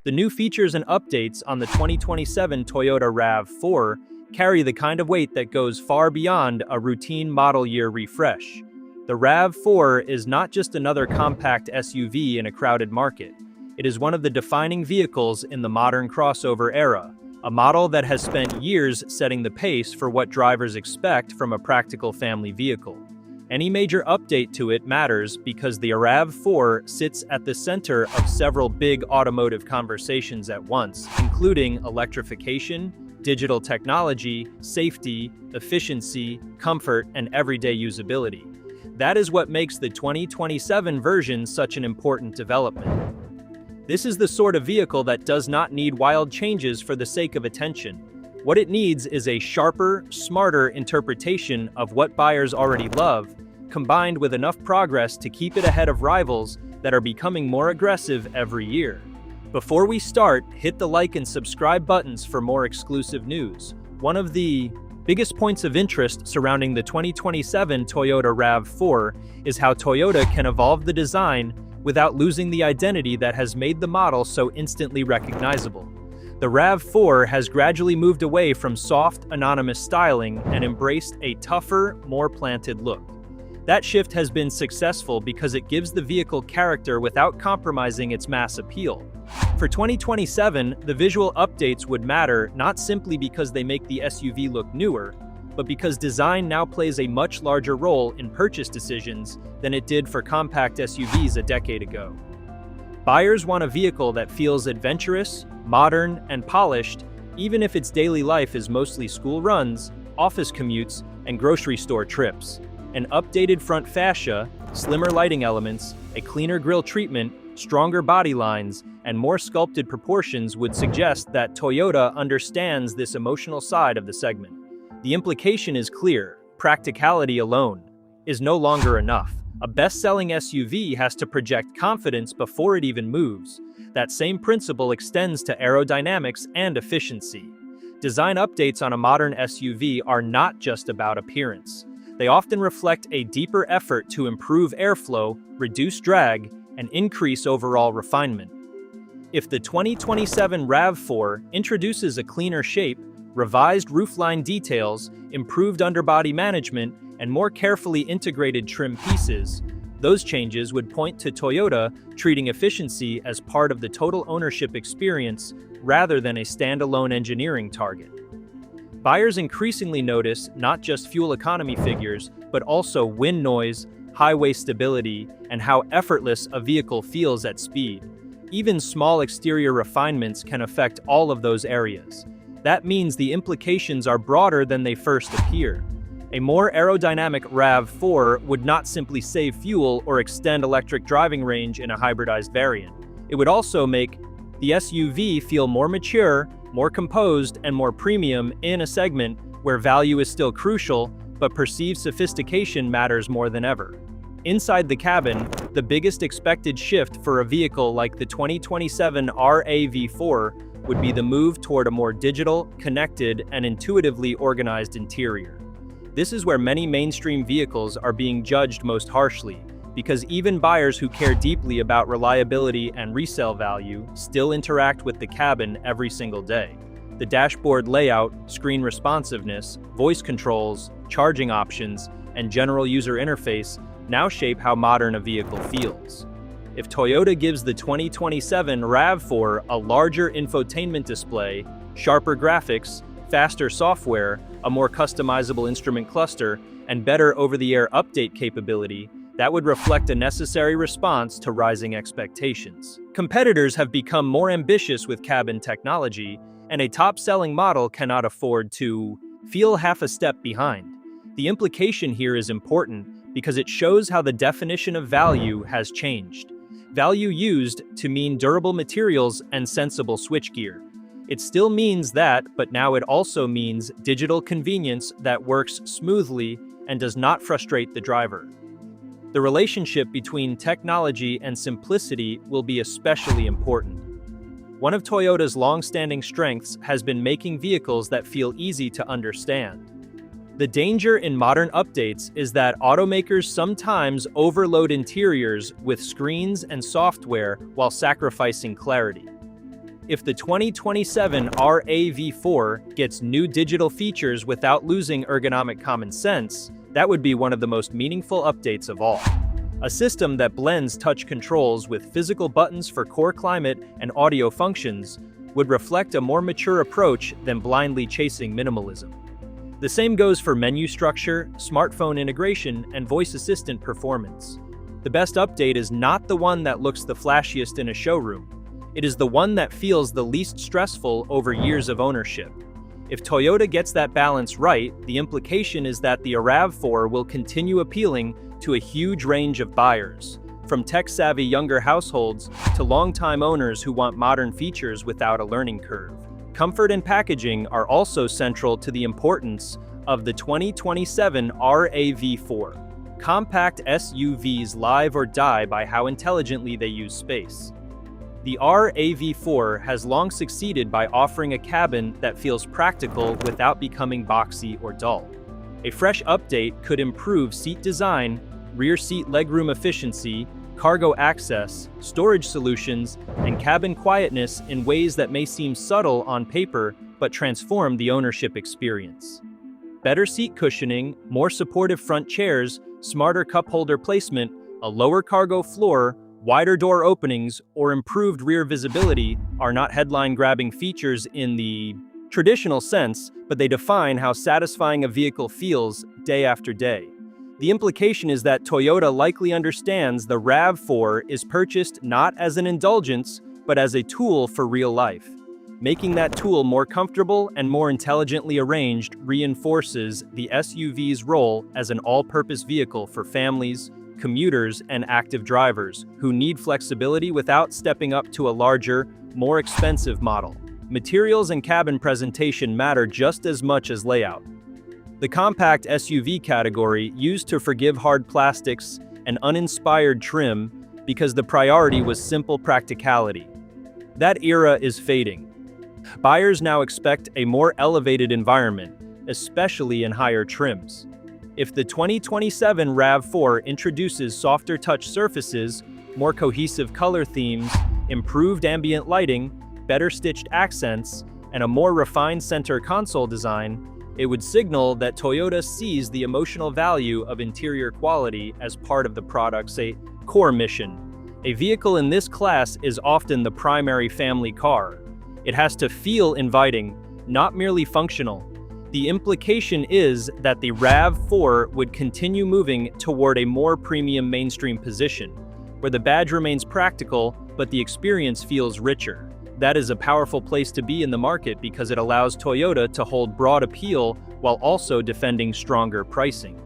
The new features and updates on the 2027 Toyota RAV4 carry the kind of weight that goes far beyond a routine model year refresh. The RAV4 is not just another compact SUV in a crowded market. It is one of the defining vehicles in the modern crossover era, a model that has spent years setting the pace for what drivers expect from a practical family vehicle. Any major update to it matters because the RAV4 sits at the center of several big automotive conversations at once, including electrification, digital technology, safety, efficiency, comfort, and everyday usability. That is what makes the 2027 version such an important development. This is the sort of vehicle that does not need wild changes for the sake of attention. What it needs is a sharper, smarter interpretation of what buyers already love, combined with enough progress to keep it ahead of rivals that are becoming more aggressive every year. Before we start, hit the like and subscribe buttons for more exclusive news. One of the biggest points of interest surrounding the 2027 Toyota RAV4 is how Toyota can evolve the design without losing the identity that has made the model so instantly recognizable. The RAV4 has gradually moved away from soft, anonymous styling and embraced a tougher, more planted look. That shift has been successful because it gives the vehicle character without compromising its mass appeal. For 2027, the visual updates would matter not simply because they make the SUV look newer, but because design now plays a much larger role in purchase decisions than it did for compact SUVs a decade ago. Buyers want a vehicle that feels adventurous, modern, and polished, even if its daily life is mostly school runs, office commutes, and grocery store trips. An updated front fascia, slimmer lighting elements, a cleaner grille treatment, stronger body lines, and more sculpted proportions would suggest that Toyota understands this emotional side of the segment. The implication is clear: practicality alone is no longer enough. A best-selling SUV has to project confidence before it even moves. That same principle extends to aerodynamics and efficiency. Design updates on a modern SUV are not just about appearance. They often reflect a deeper effort to improve airflow, reduce drag, and increase overall refinement. If the 2027 RAV4 introduces a cleaner shape, revised roofline details, improved underbody management, and more carefully integrated trim pieces, those changes would point to Toyota treating efficiency as part of the total ownership experience rather than a standalone engineering target. Buyers increasingly notice not just fuel economy figures, but also wind noise, highway stability, and how effortless a vehicle feels at speed. Even small exterior refinements can affect all of those areas. That means the implications are broader than they first appear. A more aerodynamic RAV4 would not simply save fuel or extend electric driving range in a hybridized variant. It would also make the SUV feel more mature, more composed, and more premium in a segment where value is still crucial, but perceived sophistication matters more than ever. Inside the cabin, the biggest expected shift for a vehicle like the 2027 RAV4 would be the move toward a more digital, connected, and intuitively organized interior. This is where many mainstream vehicles are being judged most harshly, because even buyers who care deeply about reliability and resale value still interact with the cabin every single day. The dashboard layout, screen responsiveness, voice controls, charging options, and general user interface now shape how modern a vehicle feels. If Toyota gives the 2027 RAV4 a larger infotainment display, sharper graphics, faster software, a more customizable instrument cluster, and better over-the-air update capability, that would reflect a necessary response to rising expectations. Competitors have become more ambitious with cabin technology, and a top-selling model cannot afford to feel half a step behind. The implication here is important because it shows how the definition of value has changed. Value used to mean durable materials and sensible switchgear. It still means that, but now it also means digital convenience that works smoothly and does not frustrate the driver. The relationship between technology and simplicity will be especially important. One of Toyota's long-standing strengths has been making vehicles that feel easy to understand. The danger in modern updates is that automakers sometimes overload interiors with screens and software while sacrificing clarity. If the 2027 RAV4 gets new digital features without losing ergonomic common sense, that would be one of the most meaningful updates of all. A system that blends touch controls with physical buttons for core climate and audio functions would reflect a more mature approach than blindly chasing minimalism. The same goes for menu structure, smartphone integration, and voice assistant performance. The best update is not the one that looks the flashiest in a showroom. It is the one that feels the least stressful over years of ownership. If Toyota gets that balance right, the implication is that the RAV4 will continue appealing to a huge range of buyers, from tech-savvy younger households to longtime owners who want modern features without a learning curve. Comfort and packaging are also central to the importance of the 2027 RAV4. Compact SUVs live or die by how intelligently they use space. The RAV4 has long succeeded by offering a cabin that feels practical without becoming boxy or dull. A fresh update could improve seat design, rear seat legroom efficiency, cargo access, storage solutions, and cabin quietness in ways that may seem subtle on paper but transform the ownership experience. Better seat cushioning, more supportive front chairs, smarter cup holder placement, a lower cargo floor, wider door openings, or improved rear visibility are not headline-grabbing features in the traditional sense, but they define how satisfying a vehicle feels day after day. The implication is that Toyota likely understands the RAV4 is purchased not as an indulgence, but as a tool for real life. Making that tool more comfortable and more intelligently arranged reinforces the SUV's role as an all-purpose vehicle for families, commuters, and active drivers who need flexibility without stepping up to a larger, more expensive model. Materials and cabin presentation matter just as much as layout. The compact SUV category used to forgive hard plastics and uninspired trim because the priority was simple practicality. That era is fading. Buyers now expect a more elevated environment, especially in higher trims. If the 2027 RAV4 introduces softer touch surfaces, more cohesive color themes, improved ambient lighting, better stitched accents, and a more refined center console design, it would signal that Toyota sees the emotional value of interior quality as part of the product's core mission. A vehicle in this class is often the primary family car. It has to feel inviting, not merely functional. The implication is that the RAV4 would continue moving toward a more premium mainstream position, where the badge remains practical, but the experience feels richer. That is a powerful place to be in the market because it allows Toyota to hold broad appeal while also defending stronger pricing.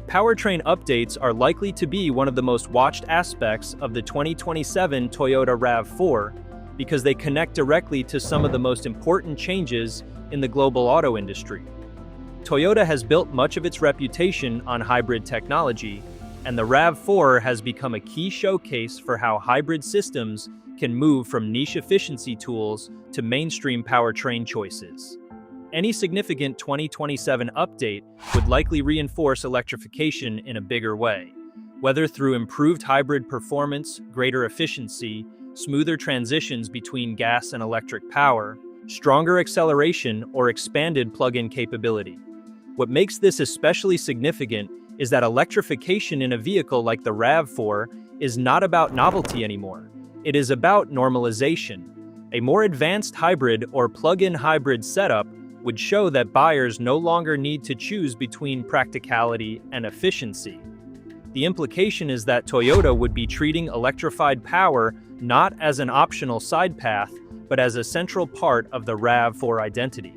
Powertrain updates are likely to be one of the most watched aspects of the 2027 Toyota RAV4 because they connect directly to some of the most important changes in the global auto industry. Toyota has built much of its reputation on hybrid technology, and the RAV4 has become a key showcase for how hybrid systems can move from niche efficiency tools to mainstream powertrain choices. Any significant 2027 update would likely reinforce electrification in a bigger way, whether through improved hybrid performance, greater efficiency, smoother transitions between gas and electric power, stronger acceleration, or expanded plug-in capability. What makes this especially significant is that electrification in a vehicle like the RAV4 is not about novelty anymore. It is about normalization. A more advanced hybrid or plug-in hybrid setup would show that buyers no longer need to choose between practicality and efficiency. The implication is that Toyota would be treating electrified power not as an optional side path, but as a central part of the RAV4 identity.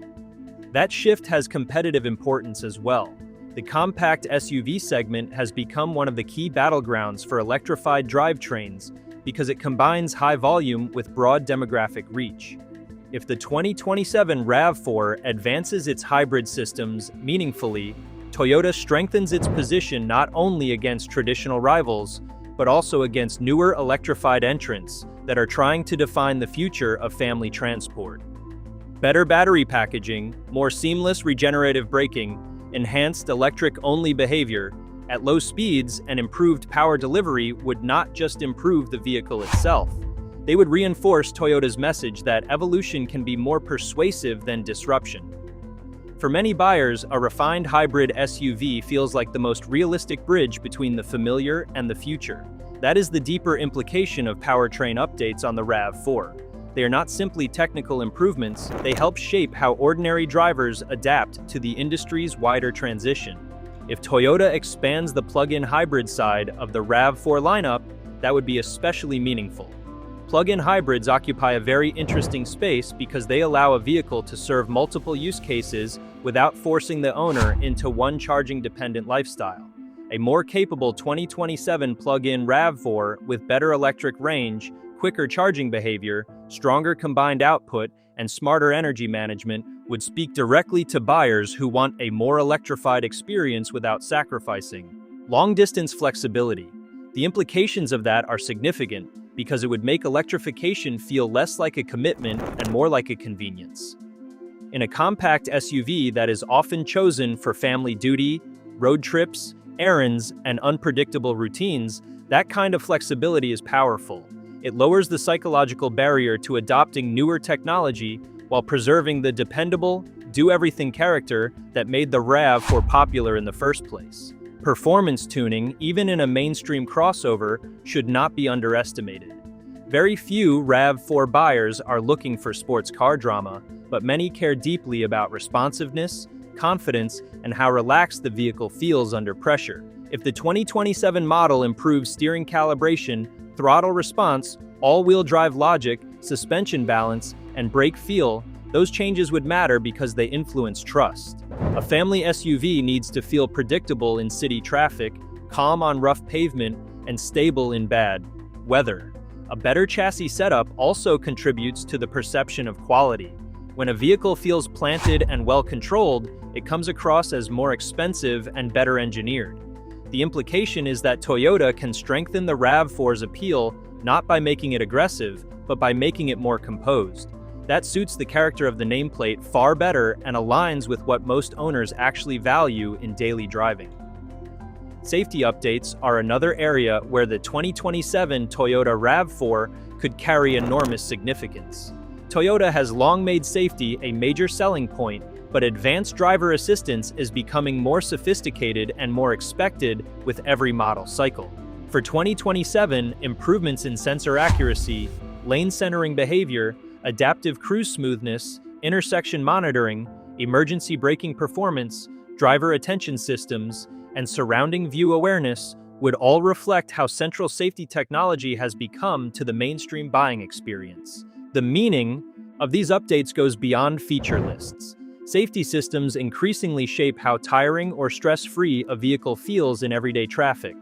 That shift has competitive importance as well. The compact SUV segment has become one of the key battlegrounds for electrified drivetrains because it combines high volume with broad demographic reach. If the 2027 RAV4 advances its hybrid systems meaningfully, Toyota strengthens its position not only against traditional rivals, but also against newer electrified entrants that are trying to define the future of family transport. Better battery packaging, more seamless regenerative braking, enhanced electric-only behavior at low speeds, and improved power delivery would not just improve the vehicle itself. They would reinforce Toyota's message that evolution can be more persuasive than disruption. For many buyers, a refined hybrid SUV feels like the most realistic bridge between the familiar and the future. That is the deeper implication of powertrain updates on the RAV4. They are not simply technical improvements, they help shape how ordinary drivers adapt to the industry's wider transition. If Toyota expands the plug-in hybrid side of the RAV4 lineup, that would be especially meaningful. Plug-in hybrids occupy a very interesting space because they allow a vehicle to serve multiple use cases without forcing the owner into one charging-dependent lifestyle. A more capable 2027 plug-in RAV4 with better electric range, quicker charging behavior, stronger combined output, and smarter energy management would speak directly to buyers who want a more electrified experience without sacrificing long-distance flexibility. The implications of that are significant because it would make electrification feel less like a commitment and more like a convenience. In a compact SUV that is often chosen for family duty, road trips, errands, and unpredictable routines, that kind of flexibility is powerful. It lowers the psychological barrier to adopting newer technology while preserving the dependable, do-everything character that made the RAV4 popular in the first place. Performance tuning, even in a mainstream crossover, should not be underestimated. Very few RAV4 buyers are looking for sports car drama, but many care deeply about responsiveness, confidence, and how relaxed the vehicle feels under pressure. If the 2027 model improves steering calibration, throttle response, all-wheel drive logic, suspension balance, and brake feel, those changes would matter because they influence trust. A family SUV needs to feel predictable in city traffic, calm on rough pavement, and stable in bad weather. A better chassis setup also contributes to the perception of quality. When a vehicle feels planted and well-controlled, it comes across as more expensive and better engineered. The implication is that Toyota can strengthen the RAV4's appeal not by making it aggressive, but by making it more composed. That suits the character of the nameplate far better and aligns with what most owners actually value in daily driving. Safety updates are another area where the 2027 Toyota RAV4 could carry enormous significance. Toyota has long made safety a major selling point, but advanced driver assistance is becoming more sophisticated and more expected with every model cycle. For 2027, improvements in sensor accuracy, lane centering behavior, adaptive cruise smoothness, intersection monitoring, emergency braking performance, driver attention systems, and surrounding view awareness would all reflect how central safety technology has become to the mainstream buying experience. The meaning of these updates goes beyond feature lists. Safety systems increasingly shape how tiring or stress-free a vehicle feels in everyday traffic.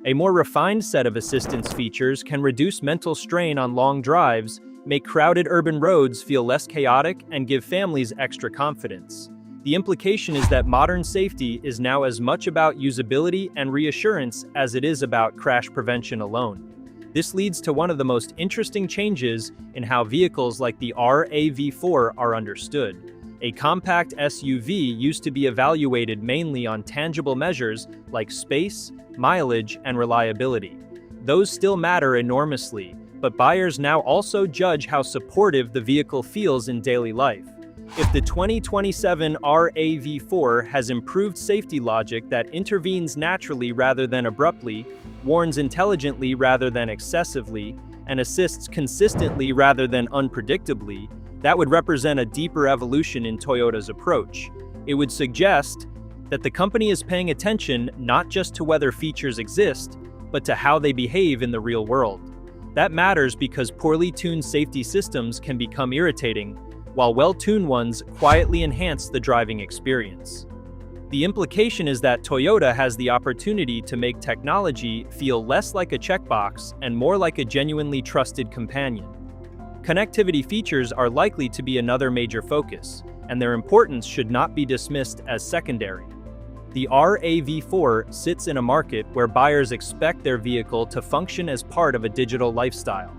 A more refined set of assistance features can reduce mental strain on long drives, make crowded urban roads feel less chaotic, and give families extra confidence. The implication is that modern safety is now as much about usability and reassurance as it is about crash prevention alone. This leads to one of the most interesting changes in how vehicles like the RAV4 are understood. A compact SUV used to be evaluated mainly on tangible measures like space, mileage, and reliability. Those still matter enormously, but buyers now also judge how supportive the vehicle feels in daily life. If the 2027 RAV4 has improved safety logic that intervenes naturally rather than abruptly, warns intelligently rather than excessively, and assists consistently rather than unpredictably, that would represent a deeper evolution in Toyota's approach. It would suggest that the company is paying attention not just to whether features exist, but to how they behave in the real world. That matters because poorly tuned safety systems can become irritating, while well-tuned ones quietly enhance the driving experience. The implication is that Toyota has the opportunity to make technology feel less like a checkbox and more like a genuinely trusted companion. Connectivity features are likely to be another major focus, and their importance should not be dismissed as secondary. The RAV4 sits in a market where buyers expect their vehicle to function as part of a digital lifestyle.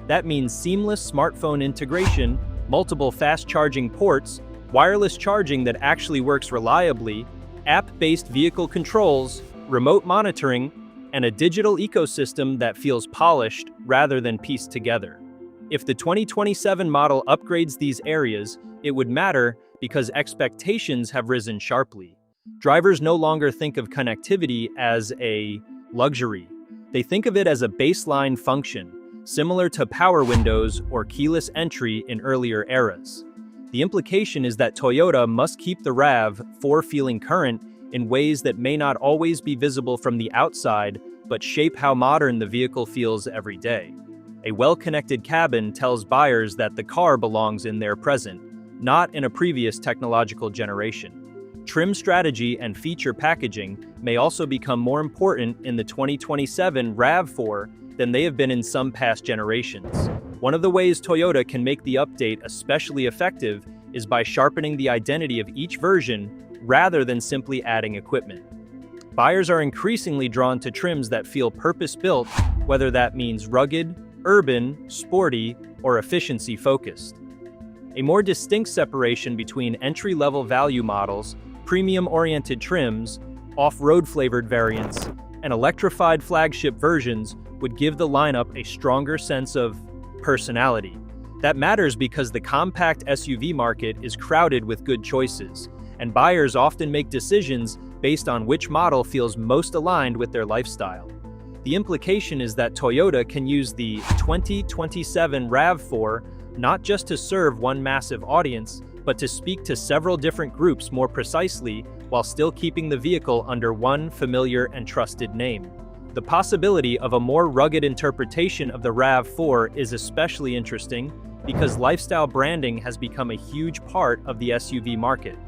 That means seamless smartphone integration, multiple fast charging ports, wireless charging that actually works reliably, app-based vehicle controls, remote monitoring, and a digital ecosystem that feels polished rather than pieced together. If the 2027 model upgrades these areas, it would matter because expectations have risen sharply. Drivers no longer think of connectivity as a luxury. They think of it as a baseline function, similar to power windows or keyless entry in earlier eras. The implication is that Toyota must keep the RAV4 feeling current in ways that may not always be visible from the outside, but shape how modern the vehicle feels every day. A well-connected cabin tells buyers that the car belongs in their present, not in a previous technological generation. Trim strategy and feature packaging may also become more important in the 2027 RAV4 than they have been in some past generations. One of the ways Toyota can make the update especially effective is by sharpening the identity of each version rather than simply adding equipment. Buyers are increasingly drawn to trims that feel purpose-built, whether that means rugged, urban, sporty, or efficiency-focused. A more distinct separation between entry-level value models, premium-oriented trims, off-road-flavored variants, and electrified flagship versions would give the lineup a stronger sense of personality. That matters because the compact SUV market is crowded with good choices, and buyers often make decisions based on which model feels most aligned with their lifestyle. The implication is that Toyota can use the 2027 RAV4 not just to serve one massive audience, but to speak to several different groups more precisely while still keeping the vehicle under one familiar and trusted name. The possibility of a more rugged interpretation of the RAV4 is especially interesting because lifestyle branding has become a huge part of the SUV market.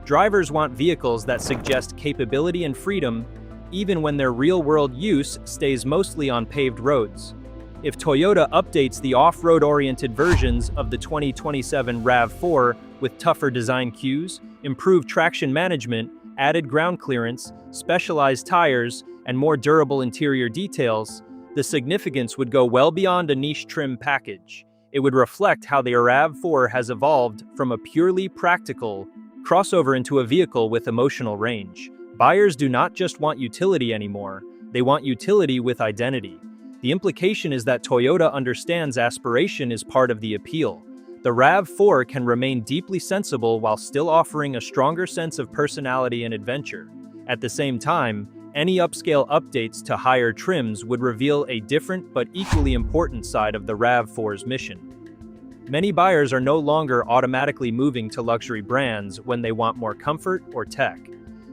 Drivers want vehicles that suggest capability and freedom, even when their real-world use stays mostly on paved roads. If Toyota updates the off-road-oriented versions of the 2027 RAV4 with tougher design cues, improved traction management, added ground clearance, specialized tires, and more durable interior details, the significance would go well beyond a niche trim package. It would reflect how the RAV4 has evolved from a purely practical crossover into a vehicle with emotional range. Buyers do not just want utility anymore, they want utility with identity. The implication is that Toyota understands aspiration is part of the appeal. The RAV4 can remain deeply sensible while still offering a stronger sense of personality and adventure. At the same time, any upscale updates to higher trims would reveal a different but equally important side of the RAV4's mission. Many buyers are no longer automatically moving to luxury brands when they want more comfort or tech.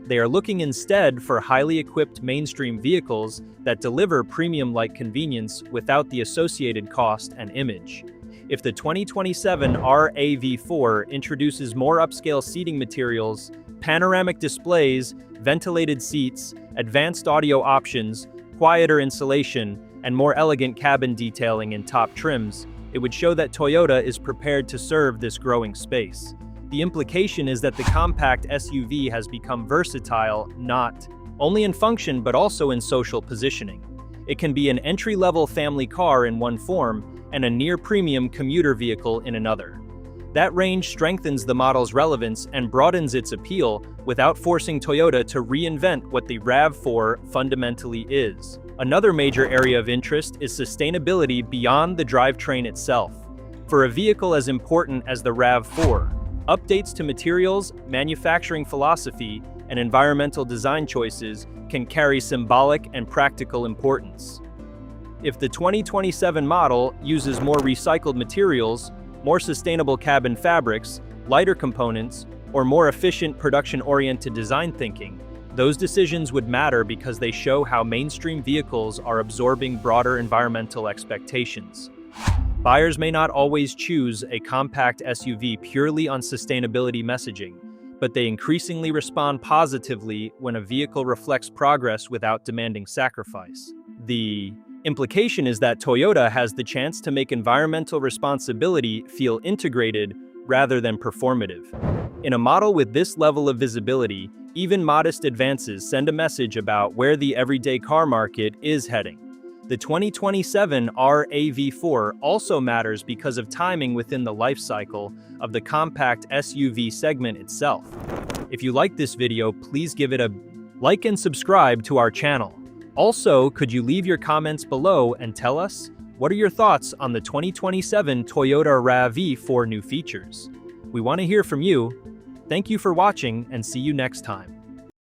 They are looking instead for highly equipped mainstream vehicles that deliver premium-like convenience without the associated cost and image. If the 2027 RAV4 introduces more upscale seating materials, panoramic displays, ventilated seats, advanced audio options, quieter insulation, and more elegant cabin detailing in top trims, it would show that Toyota is prepared to serve this growing space. The implication is that the compact SUV has become versatile, not only in function but also in social positioning. It can be an entry-level family car in one form and a near-premium commuter vehicle in another. That range strengthens the model's relevance and broadens its appeal without forcing Toyota to reinvent what the RAV4 fundamentally is. Another major area of interest is sustainability beyond the drivetrain itself. For a vehicle as important as the RAV4, updates to materials, manufacturing philosophy, and environmental design choices can carry symbolic and practical importance. If the 2027 model uses more recycled materials, more sustainable cabin fabrics, lighter components, or more efficient production-oriented design thinking, those decisions would matter because they show how mainstream vehicles are absorbing broader environmental expectations. Buyers may not always choose a compact SUV purely on sustainability messaging, but they increasingly respond positively when a vehicle reflects progress without demanding sacrifice. The implication is that Toyota has the chance to make environmental responsibility feel integrated rather than performative. In a model with this level of visibility, even modest advances send a message about where the everyday car market is heading. The 2027 RAV4 also matters because of timing within the life cycle of the compact SUV segment itself. If you like this video, please give it a like and subscribe to our channel. Also, could you leave your comments below and tell us, What are your thoughts on the 2027 Toyota RAV4 new features? We want to hear from you. Thank you for watching and see you next time.